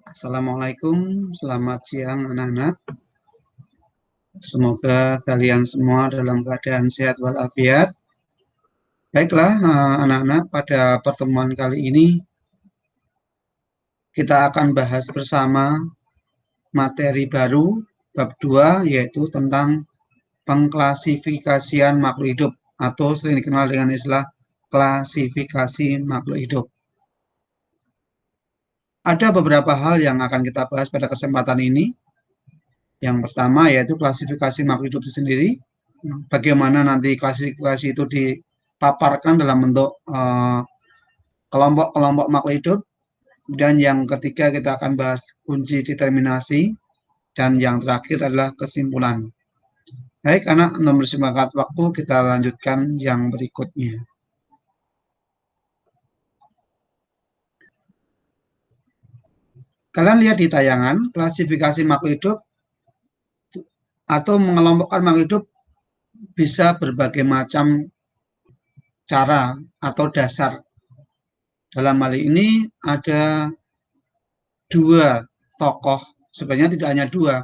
Assalamualaikum, selamat siang anak-anak. Semoga kalian semua dalam keadaan sehat walafiat. Baiklah, anak-anak, pada pertemuan kali ini kita akan bahas bersama materi baru bab 2, yaitu tentang pengklasifikasian makhluk hidup atau sering dikenal dengan istilah klasifikasi makhluk hidup. Ada beberapa hal yang akan kita bahas pada kesempatan ini. Yang pertama yaitu klasifikasi makhluk hidup itu sendiri, bagaimana nanti klasifikasi itu dipaparkan dalam bentuk kelompok-kelompok makhluk hidup. Kemudian yang ketiga kita akan bahas kunci determinasi, dan yang terakhir adalah kesimpulan. Baik anak, untuk bersingkat waktu kita lanjutkan yang berikutnya. Kalian lihat di tayangan, klasifikasi makhluk hidup atau mengelompokkan makhluk hidup bisa berbagai macam cara atau dasar. Dalam hal ini ada dua tokoh, sebenarnya tidak hanya dua,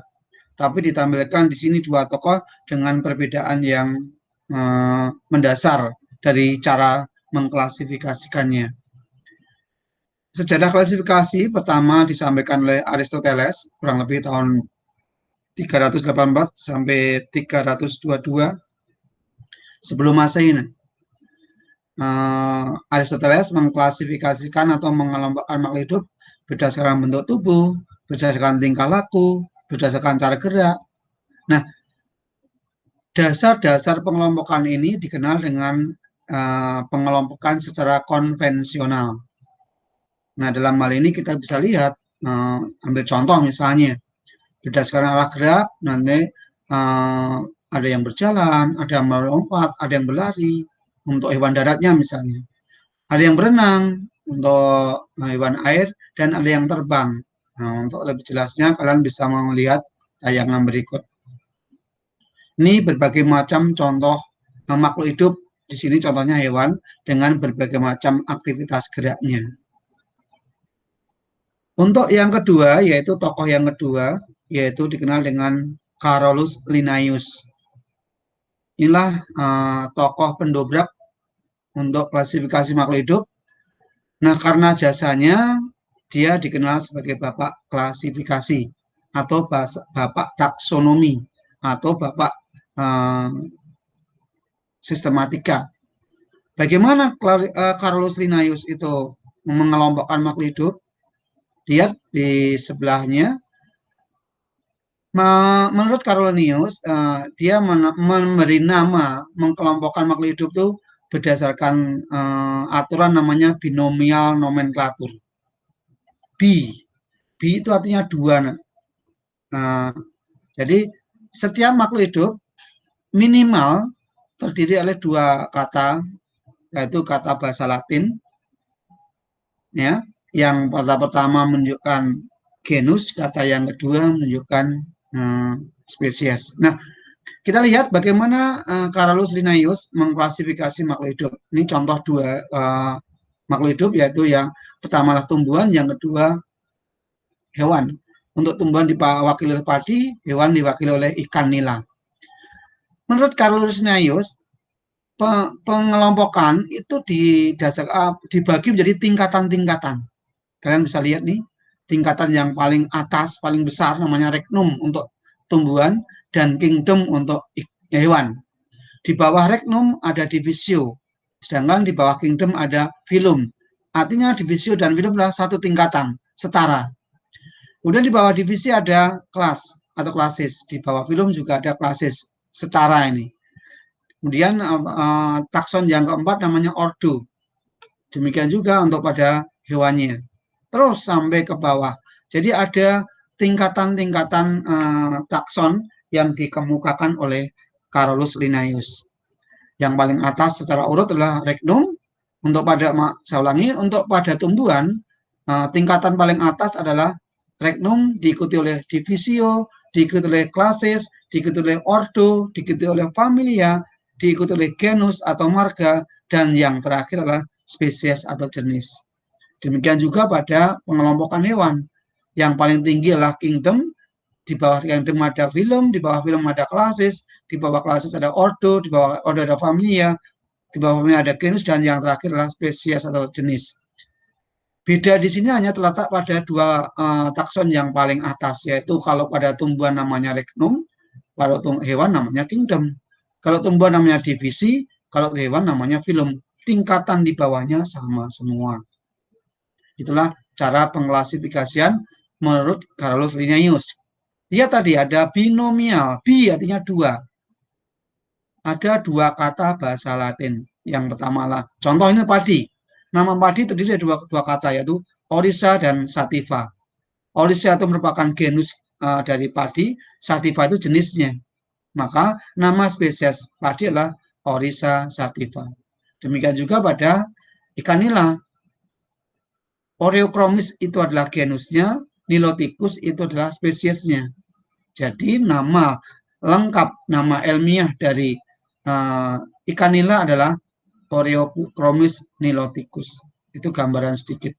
tapi ditampilkan di sini dua tokoh dengan perbedaan yang mendasar dari cara mengklasifikasikannya. Sejarah klasifikasi pertama disampaikan oleh Aristoteles kurang lebih tahun 384 sampai 322 sebelum Masehi. Aristoteles mengklasifikasikan atau mengelompokkan makhluk hidup berdasarkan bentuk tubuh, berdasarkan tingkah laku, berdasarkan cara gerak. Nah, dasar-dasar pengelompokan ini dikenal dengan pengelompokan secara konvensional. Nah, dalam hal ini kita bisa lihat, ambil contoh misalnya, berdasarkan arah gerak, nanti ada yang berjalan, ada yang melompat, ada yang berlari, untuk hewan daratnya misalnya. Ada yang berenang untuk hewan air, dan ada yang terbang. Nah, untuk lebih jelasnya kalian bisa melihat tayangan berikut. Ini berbagai macam contoh makhluk hidup. Di sini contohnya hewan dengan berbagai macam aktivitas geraknya. Untuk yang kedua, yaitu tokoh yang kedua, yaitu dikenal dengan Carolus Linnaeus. Inilah tokoh pendobrak untuk klasifikasi makhluk hidup. Nah, karena jasanya, dia dikenal sebagai bapak klasifikasi atau bapak taksonomi atau bapak sistematika. Bagaimana Carolus Linnaeus itu mengelompokkan makhluk hidup? Lihat di sebelahnya. Menurut Carolus Linnaeus, dia memberi nama mengkelompokkan makhluk hidup itu berdasarkan aturan namanya binomial nomenklatur. B itu artinya dua. Jadi setiap makhluk hidup minimal terdiri oleh dua kata, yaitu kata bahasa Latin, ya, yang kata pertama menunjukkan genus, kata yang kedua menunjukkan spesies. Nah, kita lihat bagaimana Carolus Linnaeus mengklasifikasi makhluk hidup. Ini contoh dua makhluk hidup, yaitu yang pertama adalah tumbuhan, yang kedua hewan. Untuk tumbuhan diwakili oleh padi, hewan diwakili oleh ikan nila. Menurut Carolus Linnaeus, pengelompokan itu dibagi menjadi tingkatan-tingkatan. Kalian bisa lihat nih, tingkatan yang paling atas, paling besar namanya regnum untuk tumbuhan, dan kingdom untuk hewan. Di bawah regnum ada divisio, sedangkan di bawah kingdom ada phylum. Artinya divisio dan phylum adalah satu tingkatan, setara. Kemudian di bawah divisi ada kelas atau klasis, di bawah phylum juga ada klasis, setara ini. Kemudian takson yang keempat namanya ordo. Demikian juga untuk pada hewannya. Terus sampai ke bawah. Jadi ada tingkatan-tingkatan takson yang dikemukakan oleh Carolus Linnaeus. Yang paling atas secara urut adalah regnum. Untuk pada, saya ulangi, untuk pada tumbuhan, tingkatan paling atas adalah regnum, diikuti oleh divisio, diikuti oleh klasis, diikuti oleh ordo, diikuti oleh familia, diikuti oleh genus atau marga, dan yang terakhir adalah spesies atau jenis. Demikian juga pada pengelompokan hewan. Yang paling tinggi adalah kingdom, di bawah kingdom ada film, di bawah film ada klasis, di bawah klasis ada ordo, di bawah ordo ada familia, di bawah familia ada genus, dan yang terakhir adalah spesies atau jenis. Beda di sini hanya terletak pada dua takson yang paling atas, yaitu kalau pada tumbuhan namanya regnum, kalau hewan namanya kingdom. Kalau tumbuhan namanya divisi, kalau hewan namanya film. Tingkatan di bawahnya sama semua. Itulah cara pengklasifikasian menurut Carolus Linnaeus. Lihat tadi ada binomial, bi artinya dua. Ada dua kata bahasa Latin. Yang pertama lah, contoh ini padi. Nama padi terdiri dari dua kata, yaitu Orisa dan Sativa. Orisa itu merupakan genus dari padi, Sativa itu jenisnya. Maka nama spesies padi adalah Orisa sativa. Demikian juga pada ikan nila. Oreochromis itu adalah genusnya, Niloticus itu adalah spesiesnya. Jadi nama lengkap, nama ilmiah dari ikan nila adalah Oreochromis niloticus. Itu gambaran sedikit.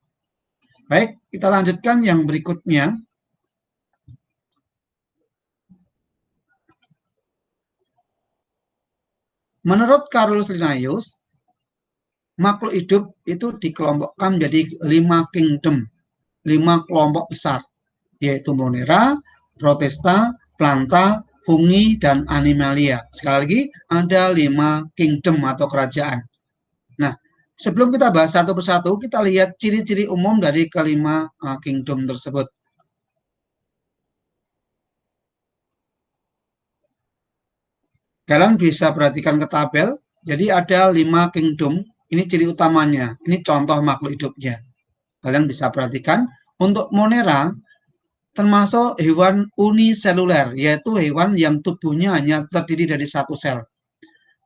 Baik, kita lanjutkan yang berikutnya. Menurut Carolus Linnaeus, makhluk hidup itu dikelompokkan menjadi 5 kingdom, 5 kelompok besar, yaitu Monera, Protista, Planta, Fungi, dan Animalia. Sekali lagi, ada 5 kingdom atau kerajaan. Nah, sebelum kita bahas satu persatu, kita lihat ciri-ciri umum dari kelima kingdom tersebut. Kalian bisa perhatikan ke tabel, jadi ada 5 kingdom, ini ciri utamanya, ini contoh makhluk hidupnya. Kalian bisa perhatikan, untuk Monera, termasuk hewan uniseluler, yaitu hewan yang tubuhnya hanya terdiri dari satu sel.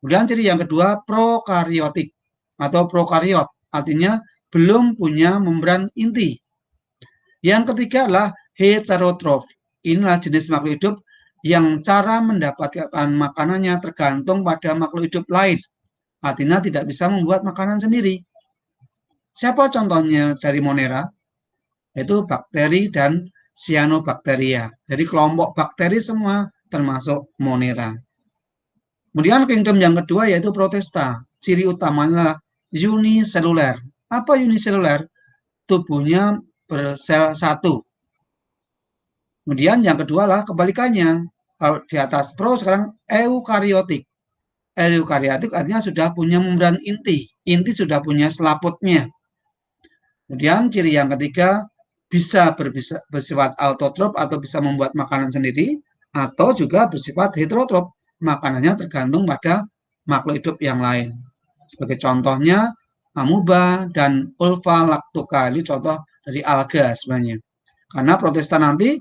Kemudian ciri yang kedua, prokaryotik atau prokariot, artinya belum punya membran inti. Yang ketiga adalah heterotrof. Inilah jenis makhluk hidup yang cara mendapatkan makanannya tergantung pada makhluk hidup lain. Artinya tidak bisa membuat makanan sendiri. Siapa contohnya dari Monera? Yaitu bakteri dan cyanobacteria. Jadi kelompok bakteri semua termasuk Monera. Kemudian kingdom yang kedua yaitu Protista. Ciri utamanya uniseluler. Apa uniseluler? Tubuhnya bersel satu. Kemudian yang kedua adalah kebalikannya. Kalau di atas pro sekarang eukariotik. Eukariotik artinya sudah punya membran inti. Inti sudah punya selaputnya. Kemudian ciri yang ketiga bisa bersifat autotrof atau bisa membuat makanan sendiri atau juga bersifat heterotrof. Makanannya tergantung pada makhluk hidup yang lain. Sebagai contohnya amuba dan ulva lactuca. Ini contoh dari alga sebenarnya. Karena Protista nanti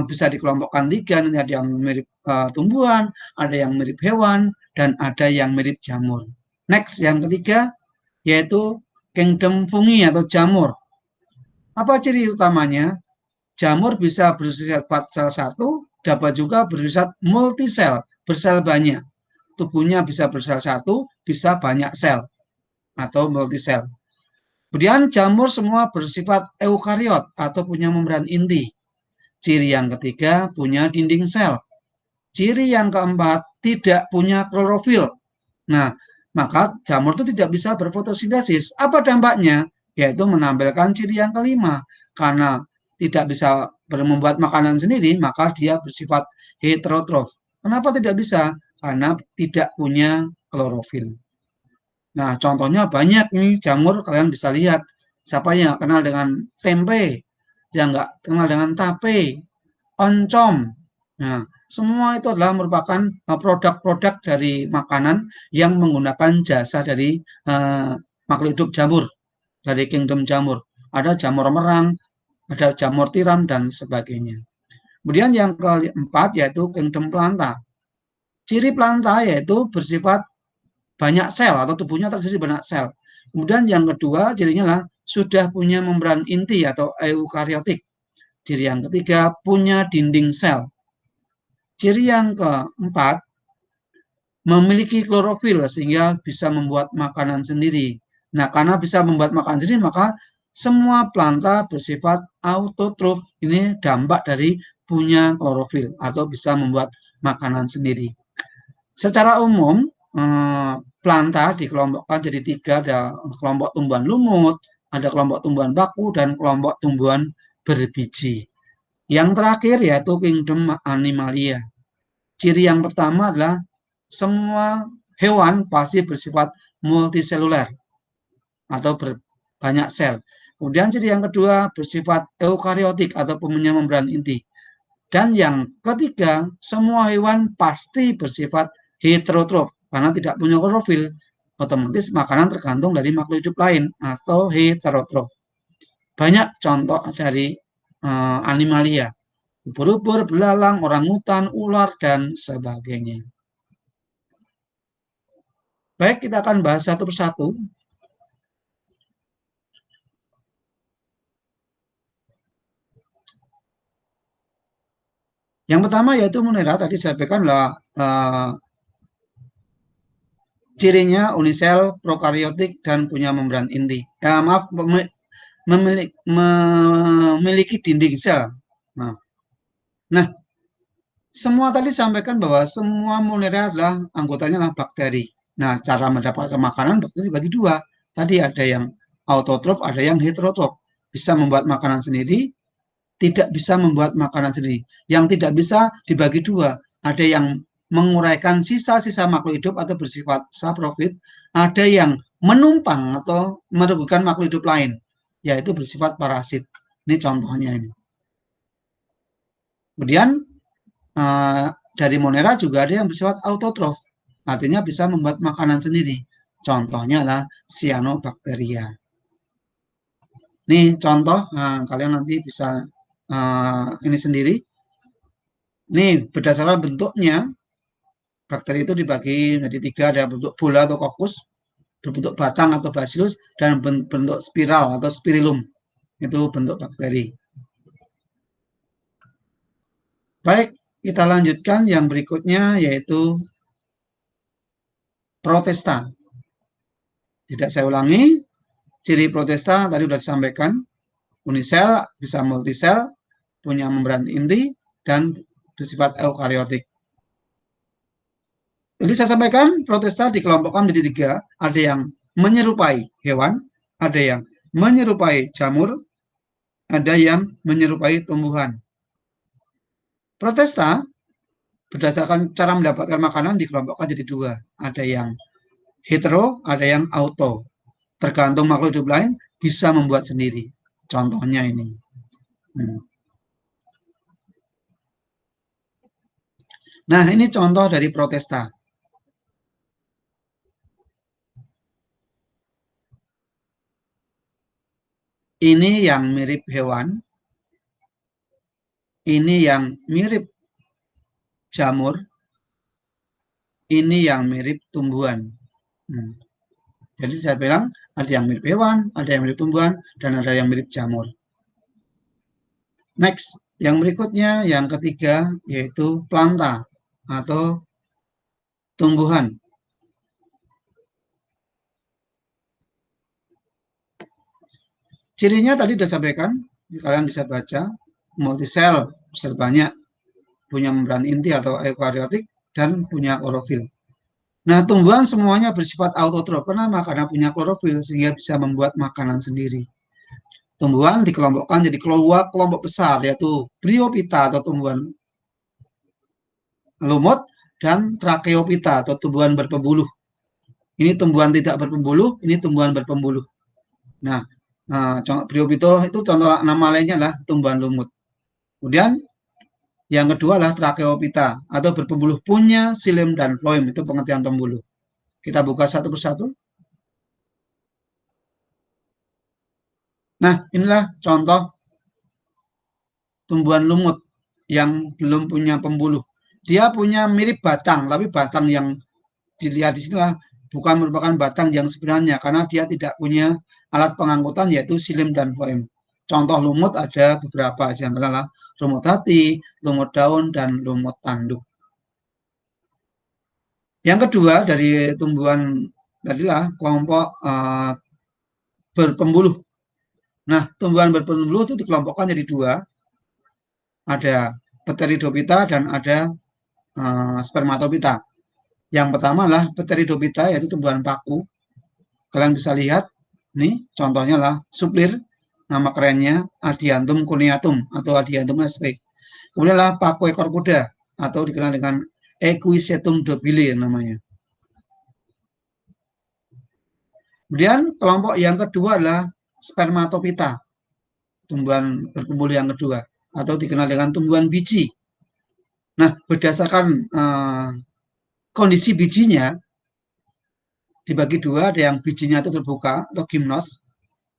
bisa dikelompokkan 3, nanti ada yang mirip tumbuhan, ada yang mirip hewan, dan ada yang mirip jamur. Next, yang ketiga, yaitu kingdom fungi atau jamur. Apa ciri utamanya? Jamur bisa bersifat sel satu, dapat juga bersifat multisel, bersel banyak. Tubuhnya bisa bersel satu, bisa banyak sel, atau multisel. Kemudian jamur semua bersifat eukariot, atau punya membran inti. Ciri yang ketiga, punya dinding sel. Ciri yang keempat, tidak punya klorofil. Nah, maka jamur itu tidak bisa berfotosintesis. Apa dampaknya? Yaitu menampilkan ciri yang kelima. Karena tidak bisa membuat makanan sendiri, maka dia bersifat heterotrof. Kenapa tidak bisa? Karena tidak punya klorofil. Nah, contohnya banyak nih jamur, kalian bisa lihat. Siapa yang kenal dengan tempe? Yang nggak kenal dengan tape, oncom. Nah, semua itu adalah merupakan produk-produk dari makanan yang menggunakan jasa dari makhluk hidup jamur, dari kingdom jamur. Ada jamur merang, ada jamur tiram, dan sebagainya. Kemudian yang keempat yaitu kingdom planta. Ciri planta yaitu bersifat banyak sel atau tubuhnya terdiri banyak sel. Kemudian yang kedua cirinya adalah sudah punya membran inti atau eukariotik. Ciri yang ketiga punya dinding sel. Ciri yang keempat memiliki klorofil sehingga bisa membuat makanan sendiri. Nah, karena bisa membuat makanan sendiri maka semua planta bersifat autotrof. Ini dampak dari punya klorofil atau bisa membuat makanan sendiri. Secara umum, planta dikelompokkan jadi 3, ada kelompok tumbuhan lumut, ada kelompok tumbuhan baku, dan kelompok tumbuhan berbiji. Yang terakhir yaitu kingdom Animalia. Ciri yang pertama adalah semua hewan pasti bersifat multiseluler atau berbanyak sel. Kemudian ciri yang kedua bersifat eukariotik atau punya membran inti. Dan yang ketiga, semua hewan pasti bersifat heterotrof karena tidak punya klorofil. Otomatis makanan tergantung dari makhluk hidup lain atau heterotrof. Banyak contoh dari animalia. Ubur-ubur, belalang, orangutan, ular, dan sebagainya. Baik, kita akan bahas satu persatu. Yang pertama yaitu Monera, tadi saya sampaikan lah cirinya unisel, prokariotik, dan punya membran inti. Maaf, memiliki dinding sel. Nah, semua tadi sampaikan bahwa semua Monera adalah anggotanya adalah bakteri. Nah, cara mendapatkan makanan bakteri dibagi dua. Tadi ada yang autotrof, ada yang heterotrof. Bisa membuat makanan sendiri, tidak bisa membuat makanan sendiri. Yang tidak bisa dibagi dua. Ada yang menguraikan sisa-sisa makhluk hidup atau bersifat saprofit. Ada yang menumpang atau merugikan makhluk hidup lain, yaitu bersifat parasit. Ini contohnya ini. Kemudian dari Monera juga ada yang bersifat autotrof, artinya bisa membuat makanan sendiri. Contohnya adalah cyanobacteria. Ini contoh, kalian nanti bisa ini sendiri. Ini berdasarkan bentuknya, bakteri itu dibagi menjadi 3, ada bentuk bola atau kokus, berbentuk batang atau bacillus, dan bentuk spiral atau spirillum. Itu bentuk bakteri. Baik, kita lanjutkan yang berikutnya yaitu protesta. Tidak saya ulangi, ciri protesta tadi sudah disampaikan, unisel, bisa multisel, punya membran inti, dan bersifat eukariotik. Jadi saya sampaikan protesta dikelompokkan menjadi 3, ada yang menyerupai hewan, ada yang menyerupai jamur, ada yang menyerupai tumbuhan. Protesta berdasarkan cara mendapatkan makanan dikelompokkan jadi 2, ada yang hetero, ada yang auto. Tergantung makhluk hidup lain bisa membuat sendiri. Contohnya ini. Nah, ini contoh dari protesta. Ini yang mirip hewan. Ini yang mirip jamur. Ini yang mirip tumbuhan. Jadi saya bilang ada yang mirip hewan, ada yang mirip tumbuhan, dan ada yang mirip jamur. Next, yang berikutnya, yang ketiga, yaitu planta atau tumbuhan. Cirinya tadi sudah sampaikan, kalian bisa baca, multisel, sel banyak, punya membran inti atau eukariotik, dan punya klorofil. Nah, tumbuhan semuanya bersifat autotrof. Kenapa? Karena punya klorofil, sehingga bisa membuat makanan sendiri. Tumbuhan dikelompokkan jadi kelompok besar, yaitu Bryophyta atau tumbuhan lumut, dan Tracheophyta atau tumbuhan berpembuluh. Ini tumbuhan tidak berpembuluh, ini tumbuhan berpembuluh. Nah, Bryophyta itu contoh nama lainnya adalah tumbuhan lumut. Kemudian yang kedua adalah Tracheophyta atau berpembuluh, punya xilem dan phloem, itu pengertian pembuluh. Kita buka satu persatu. Nah, inilah contoh tumbuhan lumut yang belum punya pembuluh. Dia punya mirip batang, tapi batang yang dilihat di sini bukan merupakan batang yang sebenarnya, karena dia tidak punya alat pengangkutan yaitu xilem dan phloem. Contoh lumut ada beberapa, adalah lumut hati, lumut daun, dan lumut tanduk. Yang kedua dari tumbuhan tadilah kelompok berpembuluh. Nah, tumbuhan berpenuh itu dikelompokkan jadi dua, ada Pteridophyta dan ada Spermatophyta. Yang pertama adalah Pteridophyta, yaitu tumbuhan paku. Kalian bisa lihat, nih contohnya lah suplir, nama kerennya Adiantum cuneatum atau Adiantum sp. Kemudian lah paku ekor kuda atau dikenal dengan Equisetum dobile namanya. Kemudian kelompok yang kedua adalah Spermatophyta, tumbuhan berkumpul yang kedua atau dikenal dengan tumbuhan biji. Nah, berdasarkan kondisi bijinya dibagi dua, ada yang bijinya itu terbuka atau gimnos,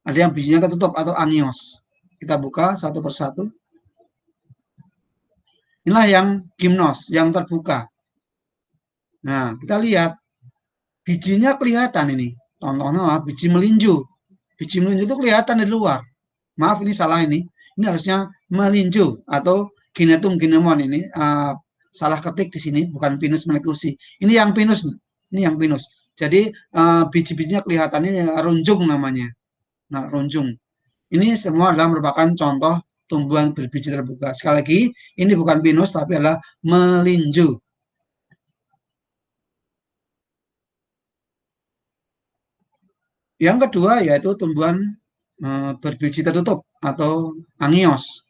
ada yang bijinya tertutup atau anios. Kita buka satu persatu. Inilah yang gimnos, yang terbuka. Nah, kita lihat bijinya kelihatan ini. Contohnya lah biji melinju. Biji melinju itu kelihatan di luar. Maaf, ini salah ini. Ini harusnya melinju atau Ginetum ginemon ini. Salah ketik di sini, bukan Pinus melecusi. Ini yang pinus. Ini yang pinus. Jadi biji-bijinya kelihatannya runjung namanya. Nah, runjung. Ini semua adalah merupakan contoh tumbuhan berbiji terbuka. Sekali lagi, ini bukan pinus tapi adalah melinju. Yang kedua yaitu tumbuhan berbiji tertutup atau angios.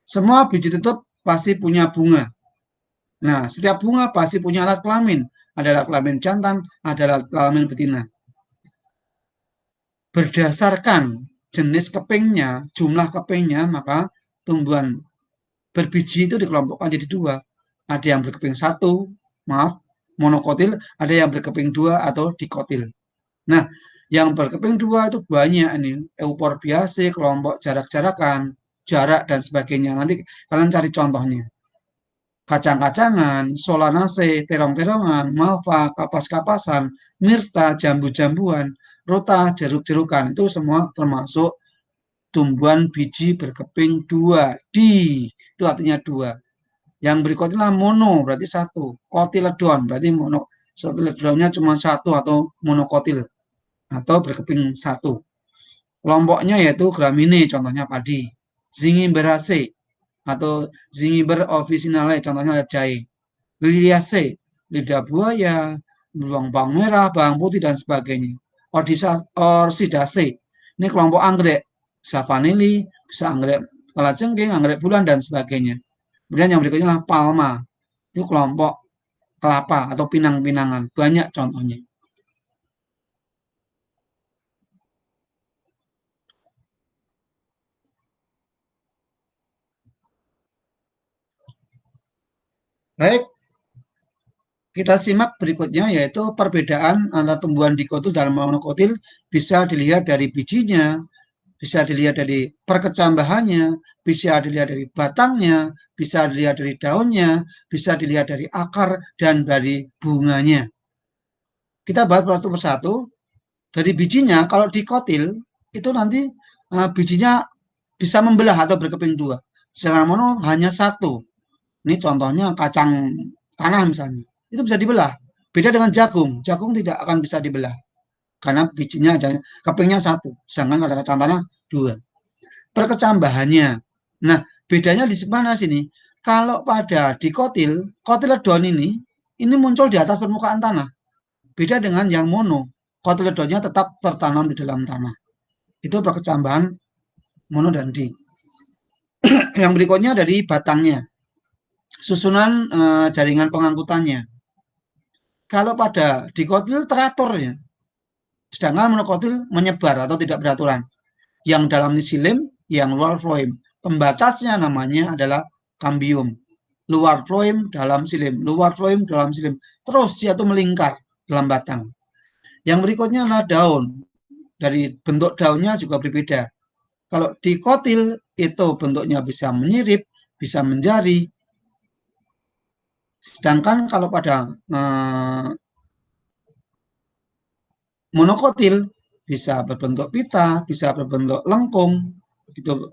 Semua biji tertutup pasti punya bunga. Nah, setiap bunga pasti punya alat kelamin. Ada alat kelamin jantan, ada alat kelamin betina. Berdasarkan jenis kepingnya, jumlah kepingnya, maka tumbuhan berbiji itu dikelompokkan jadi dua. Ada yang berkeping satu, maaf, monokotil, ada yang berkeping dua atau dikotil. Nah, yang berkeping dua itu banyak ini, Euphorbiaceae, kelompok jarak-jarakan, jarak dan sebagainya. Nanti kalian cari contohnya. Kacang-kacangan, Solanaceae, terong-terongan, malva, kapas-kapasan, myrta, jambu-jambuan, rota, jeruk-jerukan, itu semua termasuk tumbuhan biji berkeping dua. Itu artinya dua. Yang berikutnya mono, berarti satu. Kotiledon, berarti mono. Kotiledonnya cuma satu atau monokotil atau berkeping satu. Kelompoknya yaitu Gramineae, contohnya padi. Zingiberaceae atau Zingiber officinale, contohnya jahe. Liliaceae, lidah buaya, bawang merah, bawang putih dan sebagainya. Orchidaceae, ini kelompok anggrek, bisa vanili, bisa anggrek kalajengking, anggrek bulan dan sebagainya. Kemudian yang berikutnya adalah palma, itu kelompok kelapa atau pinang-pinangan, banyak contohnya. Baik, kita simak berikutnya yaitu perbedaan antara tumbuhan dikotil dan monokotil bisa dilihat dari bijinya, bisa dilihat dari perkecambahannya, bisa dilihat dari batangnya, bisa dilihat dari daunnya, bisa dilihat dari akar dan dari bunganya. Kita bahas satu persatu. Dari bijinya, kalau dikotil itu nanti bijinya bisa membelah atau berkeping dua. Sedangkan mono hanya satu. Ini contohnya kacang tanah misalnya. Itu bisa dibelah. Beda dengan jagung. Jagung tidak akan bisa dibelah. Karena bijinya aja kepingnya satu. Sedangkan pada kacang tanah dua. Perkecambahannya. Nah, bedanya di mana sini? Kalau pada dikotil, kotiledon ini muncul di atas permukaan tanah. Beda dengan yang mono. Kotiledonnya tetap tertanam di dalam tanah. Itu perkecambahan mono dan di. Yang berikutnya dari batangnya. Susunan jaringan pengangkutannya. Kalau pada dikotil teratur ya. Sedangkan monokotil menyebar atau tidak beraturan. Yang dalam xilem, yang luar floem. Pembatasnya namanya adalah cambium. Luar floem dalam xilem, luar floem dalam xilem. Terus dia itu melingkar dalam batang. Yang berikutnya adalah daun. Dari bentuk daunnya juga berbeda. Kalau dikotil itu bentuknya bisa menyirip, bisa menjari. Sedangkan kalau pada monokotil bisa berbentuk pita, bisa berbentuk lengkung, itu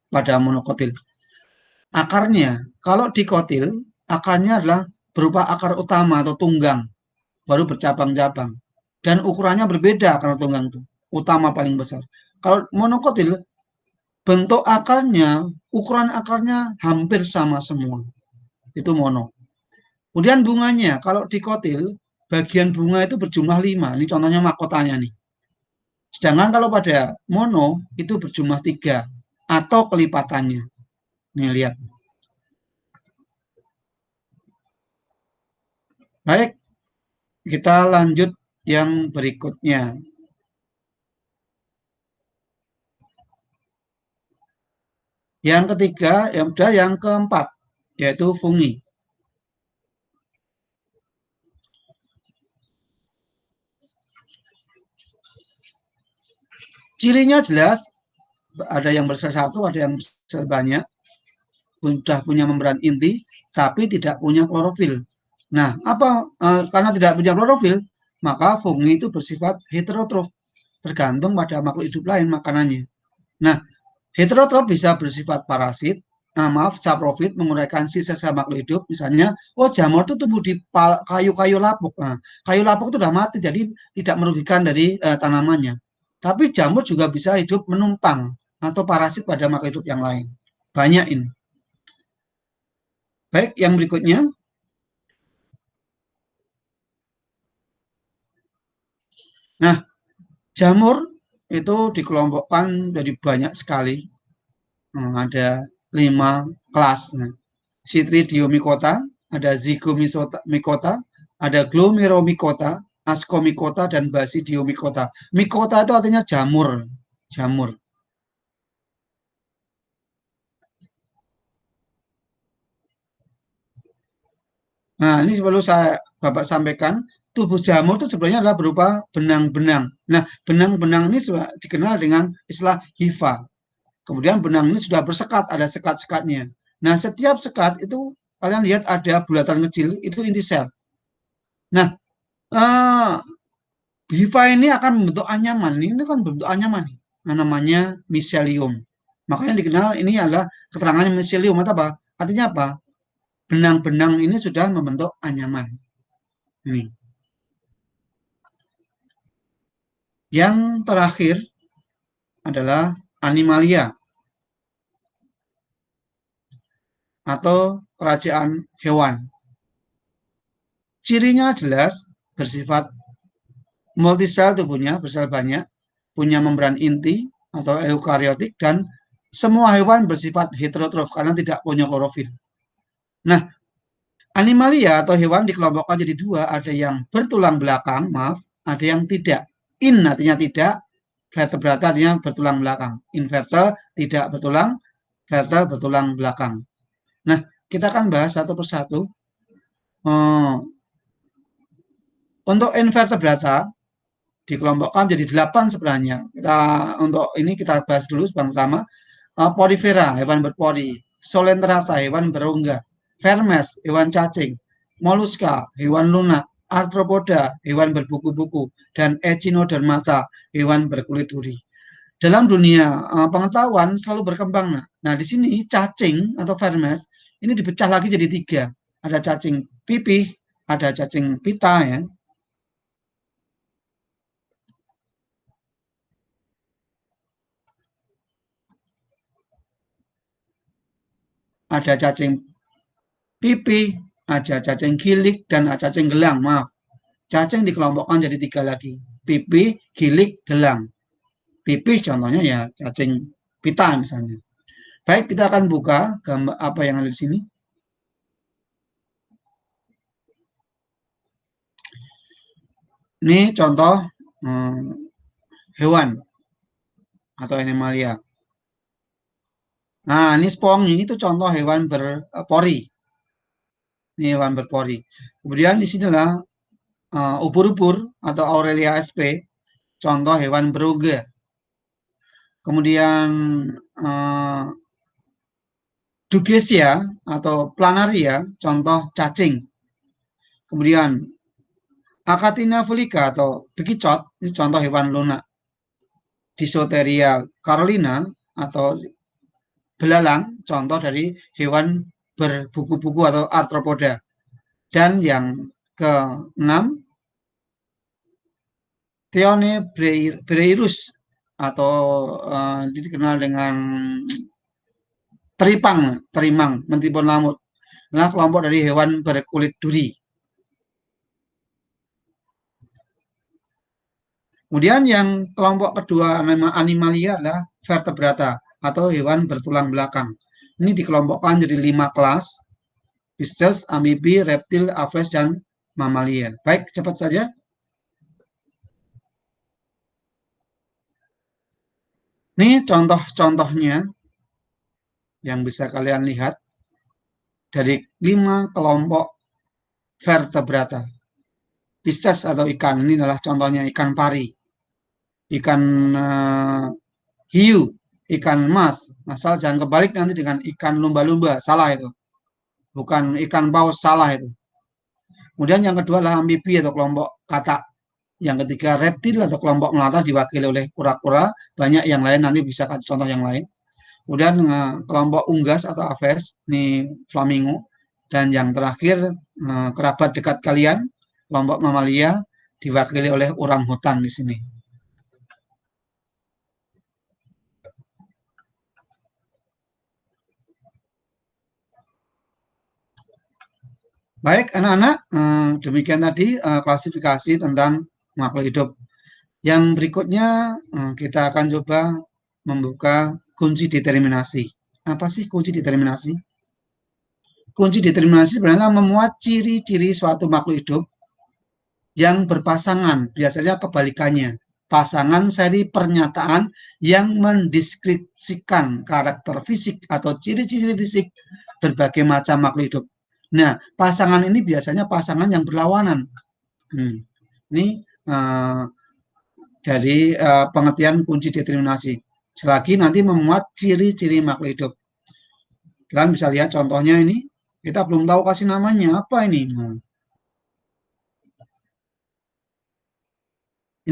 pada monokotil. Akarnya, kalau dikotil, akarnya adalah berupa akar utama atau tunggang, baru bercabang-cabang. Dan ukurannya berbeda karena tunggang itu, utama paling besar. Kalau monokotil, bentuk akarnya, ukuran akarnya hampir sama semua. Itu mono. Kemudian bunganya, kalau dikotil, bagian bunga itu berjumlah 5. Ini contohnya mahkotanya nih. Sedangkan kalau pada mono, itu berjumlah 3 atau kelipatannya. Nih, lihat. Baik, kita lanjut yang berikutnya. Yang ketiga, yang keempat, yaitu fungi. Cirinya jelas, ada yang bersel satu, ada yang bersel banyak, sudah punya membran inti, tapi tidak punya klorofil. Nah, karena tidak punya klorofil, maka fungi itu bersifat heterotrof, tergantung pada makhluk hidup lain makanannya. Nah, heterotrof bisa bersifat parasit, saprofit, menguraikan sisa makhluk hidup. Misalnya, jamur itu tumbuh di kayu-kayu lapuk. Nah, kayu lapuk itu sudah mati, jadi tidak merugikan dari tanamannya. Tapi jamur juga bisa hidup menumpang atau parasit pada makhluk hidup yang lain. Banyak ini. Baik, yang berikutnya. Nah, jamur itu dikelompokkan jadi banyak sekali. Ada 5 kelas. Nah, Chytridiomycota, ada Zygomycota, ada Glomeromycota, Ascomycota, dan Basidiomycota. Mycota itu artinya jamur. Jamur. Nah, ini perlu Bapak sampaikan, tubuh jamur itu sebenarnya adalah berupa benang-benang. Nah, benang-benang ini dikenal dengan istilah hifa. Kemudian benang ini sudah bersekat, ada sekat-sekatnya. Nah, setiap sekat itu kalian lihat ada bulatan kecil, itu inti sel. Nah, hifa ini akan membentuk anyaman. Ini kan bentuk anyaman. Nah, namanya miselium. Makanya dikenal ini adalah keterangannya miselium. Atau apa? Artinya apa? Benang-benang ini sudah membentuk anyaman. Ini. Yang terakhir adalah animalia atau kerajaan hewan. Cirinya jelas bersifat multisel tubuhnya, bersel banyak, punya membran inti atau eukariotik, dan semua hewan bersifat heterotrof karena tidak punya klorofil. Nah, animalia atau hewan dikelompokkan jadi 2, ada yang bertulang belakang, ada yang tidak. In artinya tidak, vertebrata artinya bertulang belakang. Inverter tidak bertulang, verter bertulang belakang. Nah, kita akan bahas satu persatu. Untuk invertebrata dikelompokkan menjadi 8 sebenarnya. Untuk ini kita bahas dulu yang pertama. Porifera, hewan berpori. Solenterata, hewan berongga. Vermes, hewan cacing. Moluska, hewan lunak. Arthropoda, hewan berbuku-buku. Dan Echinodermata, hewan berkulit duri. Dalam dunia pengetahuan selalu berkembang. Nah, di sini cacing atau vermes ini dipecah lagi jadi 3. Ada cacing pipih, ada cacing pita ya. Ada cacing pipih, ada cacing gilik, dan ada cacing gelang. Maaf, cacing dikelompokkan jadi 3 lagi. Pipih, gilik, gelang. Pipih contohnya ya cacing pita misalnya. Baik, kita akan buka gambar apa yang ada di sini. Ini contoh hewan atau animalia. Nah, ini spongi itu contoh hewan berpori. Ini hewan berpori. Kemudian di sinilah ubur-ubur atau Aurelia sp, contoh hewan berongga. Kemudian Dugesia atau planaria, contoh cacing. Kemudian Achatina fulica atau bekicot, ini contoh hewan lunak. Disoteria carolina atau belalang, contoh dari hewan berbuku-buku atau arthropoda. Dan yang ke-6, Theone breirus atau dikenal dengan terimang, mentimun lamut. Nah, kelompok dari hewan berkulit duri. Kemudian yang kelompok kedua nama animalia adalah vertebrata atau hewan bertulang belakang. Ini dikelompokkan jadi 5 kelas: Pisces, amfibi, reptil, aves, dan mamalia. Baik, cepat saja. Ini contoh-contohnya yang bisa kalian lihat dari 5 kelompok vertebrata. Pisces atau ikan, ini adalah contohnya ikan pari, ikan hiu, ikan emas. Asal jangan kebalik nanti dengan ikan lumba-lumba, salah itu. Bukan ikan paus, salah itu. Kemudian yang kedua adalah amfibi atau kelompok katak. Yang ketiga reptil atau kelompok melata diwakili oleh kura-kura. Banyak yang lain, nanti bisa kasih contoh yang lain. Kemudian kelompok unggas atau aves, ini flamingo. Dan yang terakhir kerabat dekat kalian, kelompok mamalia diwakili oleh orang hutan di sini. Baik anak-anak, demikian tadi klasifikasi tentang makhluk hidup. Yang berikutnya kita akan coba membuka kunci determinasi. Apa sih kunci determinasi? Kunci determinasi sebenarnya memuat ciri-ciri suatu makhluk hidup yang berpasangan, biasanya kebalikannya. Pasangan seri pernyataan yang mendeskripsikan karakter fisik atau ciri-ciri fisik berbagai macam makhluk hidup. Nah, pasangan ini biasanya pasangan yang berlawanan. Ini dari pengertian kunci determinasi. Selagi nanti memuat ciri-ciri makhluk hidup. Kalian bisa lihat contohnya ini. Kita belum tahu kasih namanya apa ini.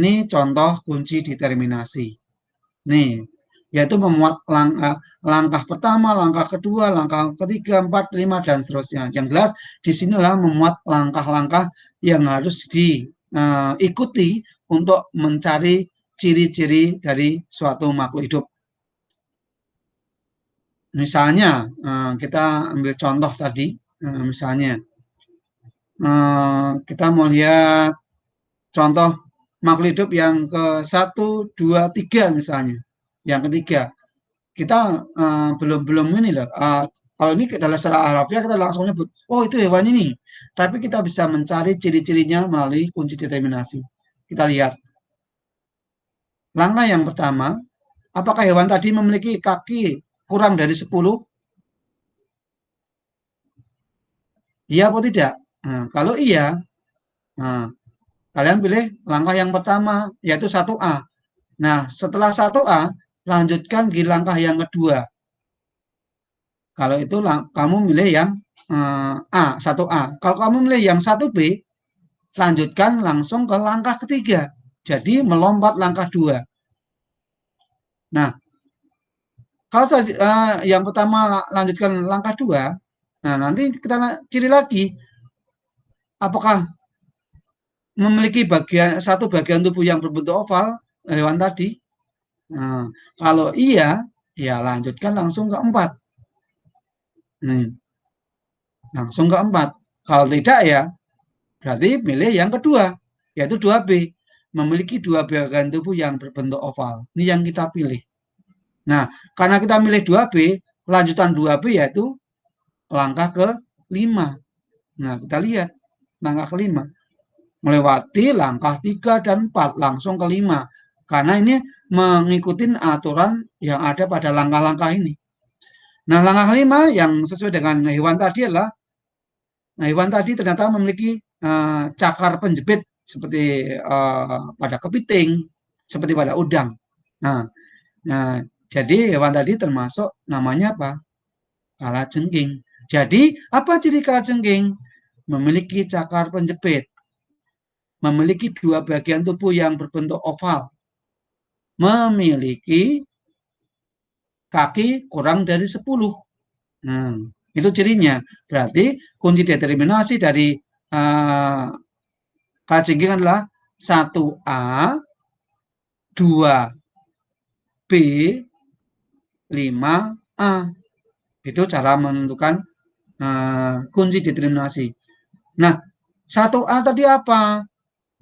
Ini contoh kunci determinasi. Nih, yaitu memuat langkah pertama, langkah kedua, langkah ketiga, 4, 5, dan seterusnya. Yang jelas, di sinilah memuat langkah-langkah yang harus diikuti untuk mencari ciri-ciri dari suatu makhluk hidup. Misalnya, kita ambil contoh tadi, misalnya, kita mau lihat contoh makhluk hidup yang ke-1, 2, 3 misalnya. Yang ketiga, kita belum ini loh. Kalau ini adalah secara harafiah kita langsung nyebut, oh itu hewan ini. Tapi kita bisa mencari ciri-cirinya melalui kunci determinasi. Kita lihat. Langkah yang pertama, apakah hewan tadi memiliki kaki kurang dari 10? Iya atau tidak? Nah, kalau iya, nah, kalian pilih langkah yang pertama, yaitu 1A. Nah, setelah 1A, lanjutkan di langkah yang kedua. Kalau itu kamu milih yang A, 1A. Kalau kamu milih yang 1B, lanjutkan langsung ke langkah ketiga. Jadi melompat langkah 2. Nah, kalau yang pertama lanjutkan langkah 2, nah nanti kita ciri lagi. Apakah memiliki satu bagian tubuh yang berbentuk oval, hewan tadi? Nah, kalau iya, ya lanjutkan langsung ke 4. Langsung ke 4. Kalau tidak ya, berarti pilih yang kedua, yaitu 2B. Memiliki 2 bagian tubuh yang berbentuk oval. Ini yang kita pilih. Nah, karena kita milih 2B, lanjutan 2B yaitu langkah ke-5. Nah, kita lihat langkah ke-5. Melewati langkah 3 dan 4, langsung ke-5. Karena ini mengikuti aturan yang ada pada langkah-langkah ini. Nah, langkah ke-5 yang sesuai dengan hewan tadi adalah, hewan tadi ternyata memiliki cakar penjepit seperti pada kepiting, seperti pada udang. Nah, jadi hewan tadi termasuk namanya apa? Kalajengking. Jadi apa ciri kalajengking? Memiliki cakar penjepit, memiliki 2 bagian tubuh yang berbentuk oval, memiliki kaki kurang dari 10. Nah, itu cirinya. Berarti kunci determinasi dari kalajengking adalah 1A, 2 B, 5A. Itu cara menentukan kunci determinasi. Nah, 1A tadi apa?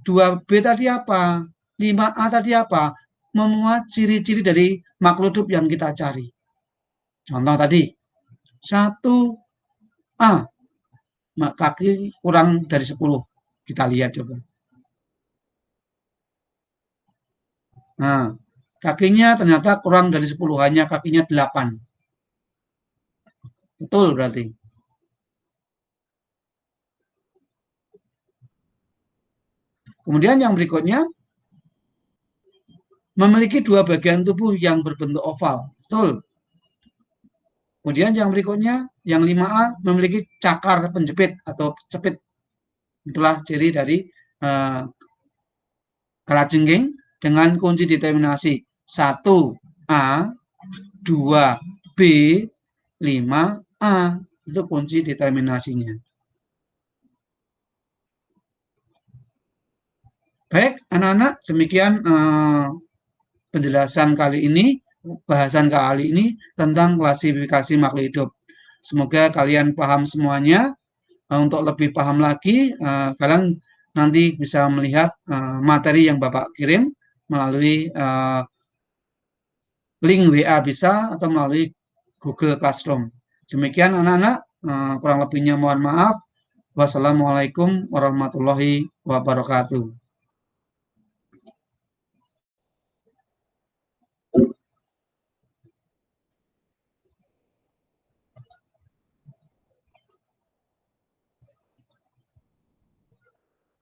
2B tadi apa? 5A tadi apa? Memuat ciri-ciri dari makhluk hidup yang kita cari. Contoh tadi, 1A, kaki kurang dari 10. Kita lihat coba. Nah, kakinya ternyata kurang dari 10, hanya kakinya 8. Betul berarti. Kemudian yang berikutnya, memiliki 2 bagian tubuh yang berbentuk oval. Betul. Kemudian yang berikutnya, yang 5A, memiliki cakar penjepit atau cepit. Itulah ciri dari kalajengking dengan kunci determinasi 1A, 2B, 5A. Itu kunci determinasinya. Baik, anak-anak, demikian penjelasan kali ini, bahasan kali ini tentang klasifikasi makhluk hidup. Semoga kalian paham semuanya. Untuk lebih paham lagi, kalian nanti bisa melihat materi yang Bapak kirim melalui link WA bisa atau melalui Google Classroom. Demikian anak-anak, kurang lebihnya mohon maaf. Wassalamualaikum warahmatullahi wabarakatuh.